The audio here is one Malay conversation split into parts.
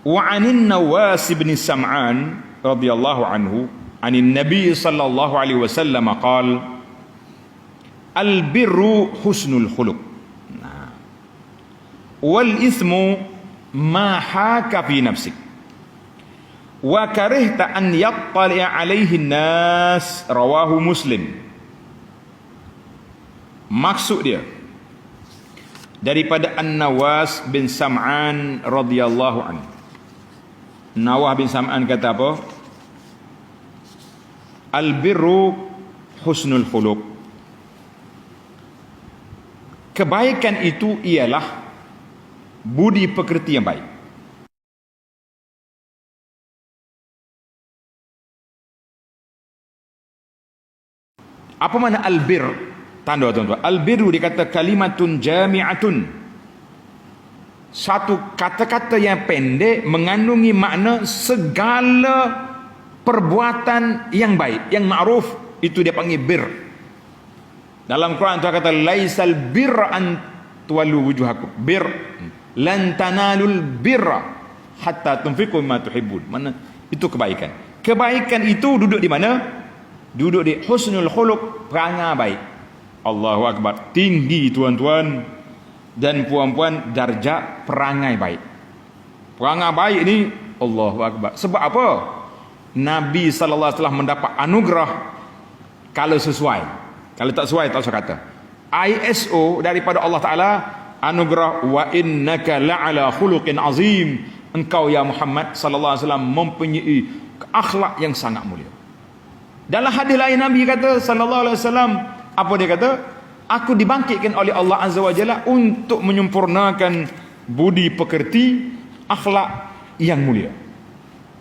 Wa 'anin Nawas bin Sam'an radhiyallahu anhu 'anin Nabi sallallahu alaihi wasallam qala al-birru husnul khuluq wal ismu ma haka fi nafsik wa karihta an yattali' alaihi nas, rawahu Muslim. Maksud dia daripada An-Nawas bin Sam'an radhiyallahu anhu. Nawas bin Sam'an kata apa? Al-birru husnul khuluq. Kebaikan itu ialah budi pekerti yang baik. Apa makna al-bir? Tanda tuan-tuan. Al-birru dikata kalimatun jami'atun. Satu kata-kata yang pendek mengandungi makna segala perbuatan yang baik, yang ma'ruf, itu dia panggil bir. Dalam Quran Tuhan kata laisal birra an tuwallu wujuhakum bir lan tanalul birra hatta tunfiqu mimma tuhibbun. Mana itu kebaikan. Kebaikan itu duduk di mana? Duduk di husnul khuluq, perangai baik. Allahu akbar. Tinggi tuan-tuan dan puan-puan darjat perangai baik. Perangai baik ni Allahu akbar. Sebab apa? Nabi sallallahu alaihi wasallam mendapat anugerah kalau sesuai. Kalau tak sesuai tak usah kata. ISO daripada Allah Taala, anugerah wa innaka la'ala khuluqin azim. Engkau ya Muhammad sallallahu alaihi wasallam mempunyai akhlak yang sangat mulia. Dalam hadis lain Nabi kata sallallahu alaihi wasallam, apa dia kata? Aku dibangkitkan oleh Allah Azza wa Jalla untuk menyempurnakan budi pekerti, akhlak yang mulia.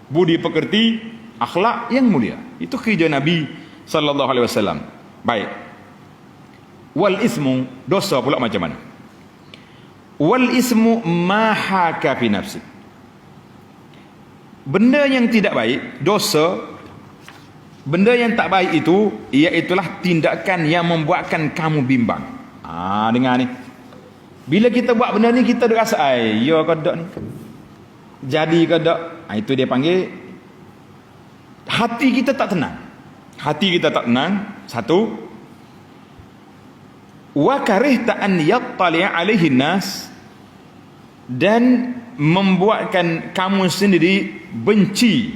Budi pekerti, akhlak yang mulia. Itu kerja Nabi sallallahu alaihi wasallam. Baik. Wal ismu, dosa pula macam mana? Wal ismu ma haka fi nafsi. Benda yang tidak baik, dosa, benda yang tak baik itu, iaitulah tindakan yang membuatkan kamu bimbang. Dengar ni. Bila kita buat benda ni, kita rasa, ya ke tak ni? Jadi ke tak? Itu dia panggil, hati kita tak tenang. Hati kita tak tenang. Satu. Wa karihta an yattali' alaihi nas. Dan membuatkan kamu sendiri benci,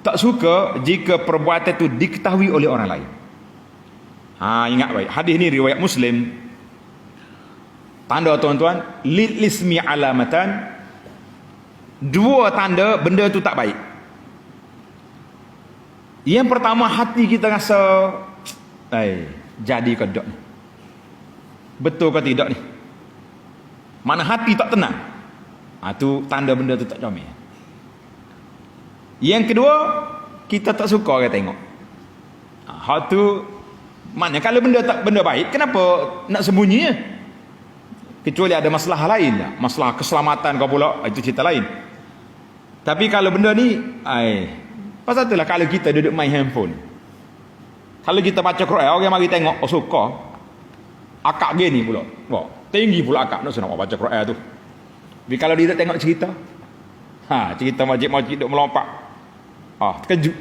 tak suka jika perbuatan itu diketahui oleh orang lain. Ingat baik. Hadis ni riwayat Muslim. Tanda tuan-tuan, lil ismi alamatan. Dua tanda benda tu tak baik. Yang pertama, hati kita rasa jadi ke tak ni? Betul ke tidak ni? Mana hati tak tenang. Tu tanda benda tu tak comel. Yang kedua, kita tak suka orang tengok. Hal tu mana kalau benda baik, kenapa nak sembunyi ya? Kecuali ada masalah lain lah. Masalah keselamatan kau pula, itu cerita lain. Tapi kalau benda ni, pasal itulah kalau kita duduk main handphone. Kalau kita baca Quran, orang mari tengok, suka. Akak gini pula. Tinggi pula akak, nak senang baca Quran tu. Tapi kalau dia tak tengok cerita, cerita majid-majid duk melompat. Terkejut.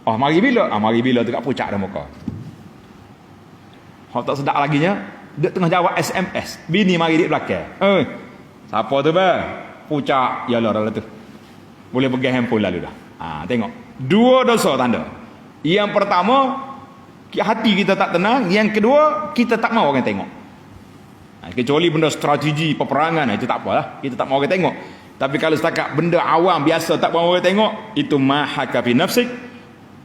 Mari bila? Mari bila tu kat pucak dah muka. Tak sedap laginya, dia tengah jawab SMS. Bini mari di belakang. Siapa tu bah? Pucak. Yalah dah tu. Boleh pegang handphone lalu dah. Tengok. Dua dosa tanda. Yang pertama, hati kita tak tenang. Yang kedua, kita tak mau orang tengok. Kecuali benda strategi peperangan, itu tak apalah. Kita tak mau orang tengok. Tapi kalau setakat benda awam biasa tak mau orang tengok, itu mahaka fi nafsik.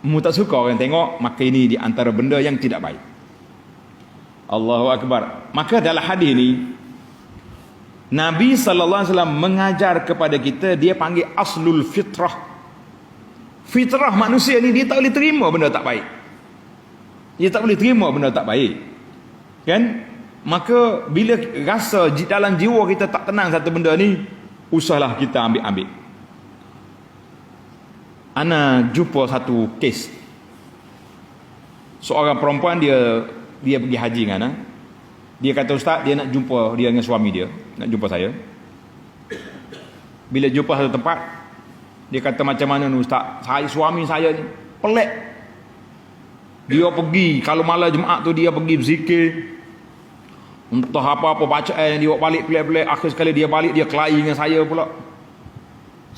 Mu tak suka orang tengok, maka ini di antara benda yang tidak baik. Allahu akbar. Maka dalam hadis ini Nabi sallallahu alaihi wasallam mengajar kepada kita, dia panggil aslul fitrah. Fitrah manusia ni dia tak boleh terima benda tak baik. Dia tak boleh terima benda tak baik. Kan? Maka bila rasa dalam jiwa kita tak tenang satu benda ni, usahlah kita ambil-ambil. Ana jumpa satu kes. Seorang perempuan dia pergi haji kan. Dia kata, ustaz, dia nak jumpa dia dengan suami dia, nak jumpa saya. Bila jumpa satu tempat, dia kata macam mana ni ustaz, suami saya ni pelik. Dia pergi, kalau malam Jumaat tu dia pergi berzikir, entah apa-apa bacaan yang dia bawa balik pelik-pelik. Akhir sekali dia balik, dia kelahi dengan saya pula.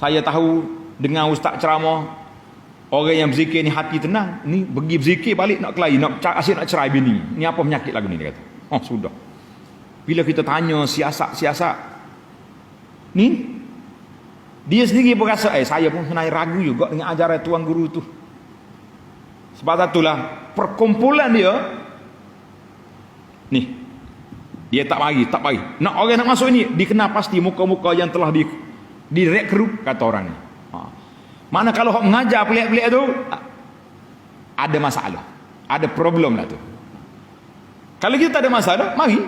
Saya tahu dengan ustaz ceramah, orang yang berzikir ni hati tenang, ni pergi berzikir balik nak kelahi, asyik nak cerai bini. Ni apa penyakit lagu ni, dia kata. Oh sudah. Bila kita tanya siasat-siasat ni, dia sendiri berasa saya pun kena ragu juga dengan ajaran tuan guru tu. Sebab itulah perkumpulan dia ni, dia tak bagi. Nak orang nak masuk ni dikenal pasti muka-muka yang telah direkrut kata orang ni. Mana kalau hok mengajar pelik-pelik tu ada masalah, ada problem lah tu. Kalau kita tak ada masalah, mari.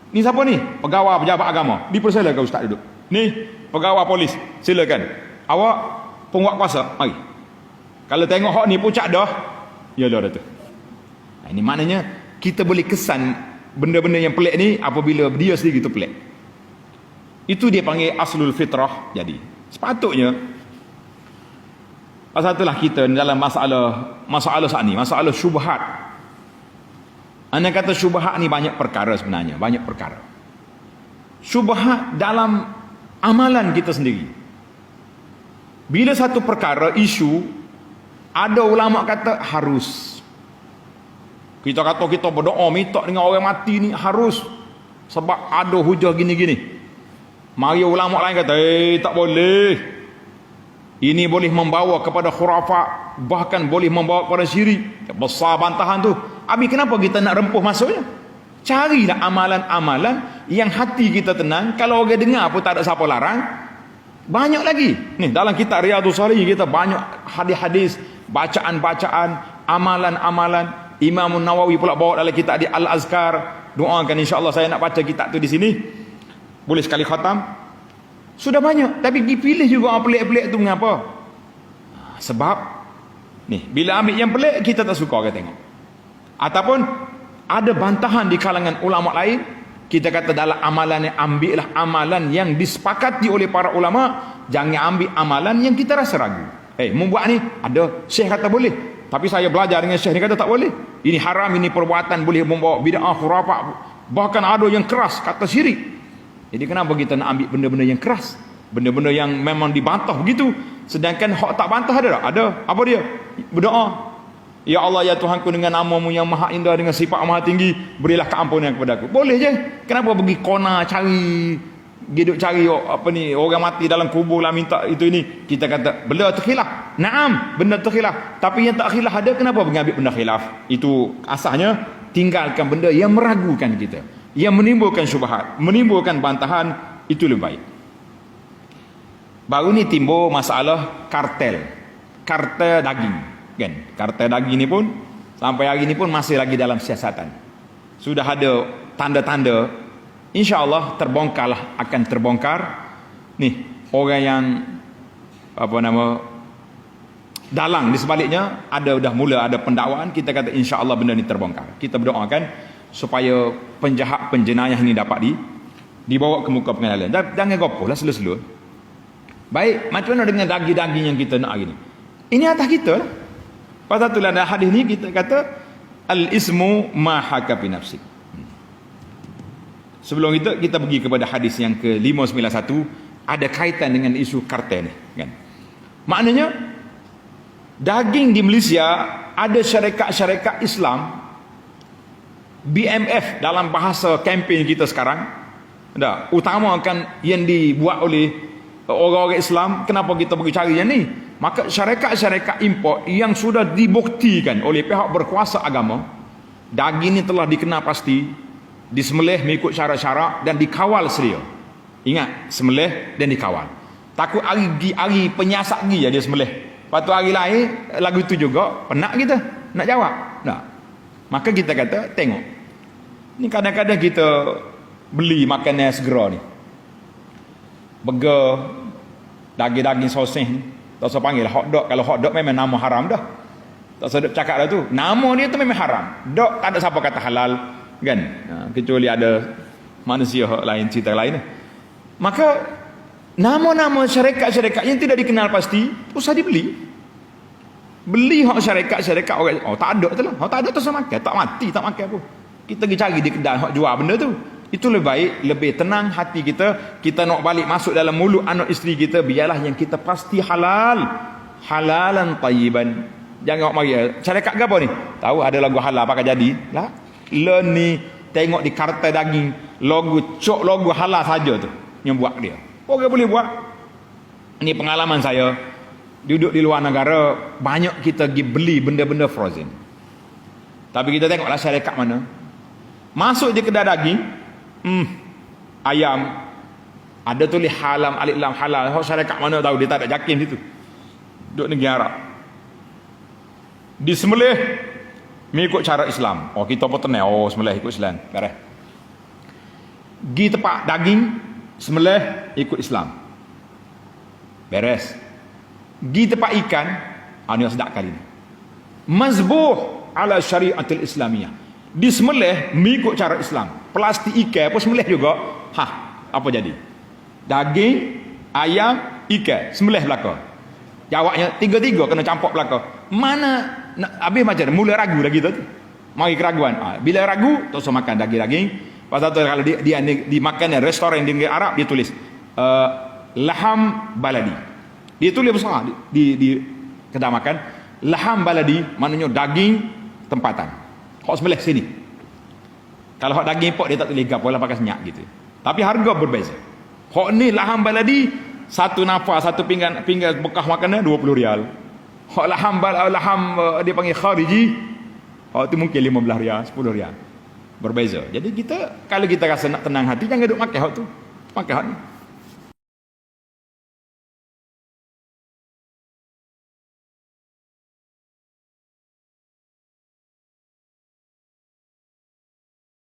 Ni siapa ni? Pegawai pejabat agama. Dipersilakan ustaz duduk. Ni pegawai polis, silakan. Awak penguat kuasa, mari. Kalau tengok hok ni puncak dah, ya dah tu. Ini maknanya kita boleh kesan benda-benda yang pelik ni apabila dia sendiri tu pelik. Itu dia panggil aslul fitrah. Jadi sepatutnya pasal itulah kita dalam masalah saat ni, masalah syubhat. Anda kata syubhat ni banyak perkara sebenarnya, banyak perkara. Syubhat dalam amalan kita sendiri. Bila satu perkara isu, ada ulama kata harus. Kita kata kita berdoa minta dengan orang mati ni harus, sebab ada hujah gini-gini. Mari ulama lain kata tak boleh. Ini boleh membawa kepada khurafat, bahkan boleh membawa kepada syirik. Besar bantahan tu. Habis kenapa kita nak rempuh masuknya? Carilah amalan-amalan yang hati kita tenang. Kalau orang dengar pun tak ada siapa larang. Banyak lagi. Ni dalam kitab Riyadhus Shalihin kita banyak hadis-hadis, bacaan-bacaan, amalan-amalan. Imam Nawawi pula bawa dalam kitab di Al-Azkar. Doakan insya-Allah saya nak baca kitab tu di sini. Boleh sekali khatam. Sudah banyak, tapi dipilih juga orang pelik-pelik tu mengapa? Sebab ni, bila ambil yang pelik kita tak suka orang tengok. Ataupun ada bantahan di kalangan ulama lain, kita kata dalam amalan yang ambillah amalan yang disepakati oleh para ulama, jangan ambil amalan yang kita rasa ragu. Membuat ni ada syekh kata boleh, tapi saya belajar dengan syekh ni kata tak boleh. Ini haram, ini perbuatan boleh membawa bid'ah, khurafat, bahkan ada yang keras kata syirik. Jadi kenapa kita nak ambil benda-benda yang keras, benda-benda yang memang dibantah begitu, sedangkan hak tak bantah ada tak? Ada. Apa dia? Berdoa, ya Allah ya Tuhanku, dengan nama-Mu yang maha indah, dengan sifat maha tinggi, berilah keampunan kepada aku. Boleh je. Kenapa pergi kona cari orang mati dalam kubur lah minta itu ini? Kita kata benda terkhilaf. Naam, benda terkhilaf. Tapi yang tak khilaf ada, kenapa mengambil benda khilaf? Itu asasnya tinggalkan benda yang meragukan kita, yang menimbulkan syubhat, menimbulkan bantahan, itu lebih baik. Baru ni timbul masalah kartel daging, kan? Kartel daging ni pun sampai hari ni pun masih lagi dalam siasatan. Sudah ada tanda-tanda, insya-Allah akan terbongkar. Nih, orang yang dalang di sebaliknya dah mula ada pendakwaan. Kita kata insya-Allah benda ni terbongkar. Kita berdoakan supaya penjahat penjenayah ni dapat dibawa ke muka pengadilan. Jangan gopoh lah slow-slow. Baik, macam mana dengan daging-daging yang kita nak hari ni? Ini atas kita lah. Pasal itulah dalam hadis ni kita kata al-ismu ma haka fi nafsik. Sebelum itu kita pergi kepada hadis yang ke-591, ada kaitan dengan isu kartel ni, kan? Maknanya daging di Malaysia ada syarikat-syarikat Islam, BMF dalam bahasa kempen kita sekarang, utamakan yang dibuat oleh orang-orang Islam. Kenapa kita pergi cari yang ni? Maka syarikat-syarikat import yang sudah dibuktikan oleh pihak berkuasa agama, daging ni telah dikenal pasti, disembelih mengikut syarat-syarat dan dikawal sedia. Ingat, sembelih dan dikawal. Takut hari penyiasat dia sembelih. Lepas tu hari lain lagu tu juga penat kita nak jawab. Nah, maka kita kata tengok. Ni kadang-kadang kita beli makanan segera ni. Burger, daging-daging sosis ni, tak usah panggil hot dog. Kalau hot dog memang nama haram dah. Tak usah cakap dah tu. Nama dia tu memang haram. Dog tak ada siapa kata halal, kan? Kecuali ada manusia lain, cerita lain. Maka Nama-nama syarikat-syarikat yang tidak dikenal pasti usah dibeli. Beli hak syarikat-syarikat orang, oh tak ada tu lah. Hak tak ada tu sama makan, tak mati, tak makan apa. Kita pergi cari di kedai hak jual benda tu. Itu lebih baik, lebih tenang hati kita. Kita nak balik masuk dalam mulut anak isteri kita, biarlah yang kita pasti halal. Halalan tayyiban. Jangan mari syarikat ke apa ni? Tahu ada lagu halal pakai jadi. Lah, learn ni tengok di kartai daging, logo halal saja tu yang buat dia. Orang boleh buat. Ini pengalaman saya. Duduk di luar negara, banyak kita pergi beli benda-benda frozen. Tapi kita tengoklah syarikat mana. Masuk di kedai daging, ayam, ada tulis halam, alif lam halal. Syarikat mana tahu, dia tak ada jakim situ. Duduk negeri Arab. Disembelih mengikut cara Islam. Oh, kita pun tenang. Oh, sembelih ikut Islam. Beres. Gi tempat daging, sembelih ikut Islam. Beres. Gi tempat ikan, ini sedap kali ni. Mazbuh ala syariatil Islamiyah. Disembelih mengikut cara Islam. Plastik ikan pun sembelih juga. Apa jadi? Daging, ayam, ikan, sembelih belaka. Jawabnya tiga-tiga kena campur belaka. Mana habis macam mana? Mula ragu dah kita tu. Mari keraguan. Bila ragu, tak usah makan daging-daging. Pasal tu kalau dia dimakan restoran di negeri Arab, dia tulis laham baladi. Dia tulis besar di kedai makan, laham baladi, maknanya daging tempatan. Hak sembelih sini. Kalau hak daging import dia tak tulis gapo lah, pakai senyak gitu. Tapi harga berbeza. Hak ni laham baladi, satu nafas, satu pinggan bekas makanan 20 rial. Hak laham dia panggil khariji, hak tu mungkin 15 rial, 10 rial. Berbeza. Jadi kita kalau kita rasa nak tenang hati, jangan duk makan hak tu. Pakai hak ni.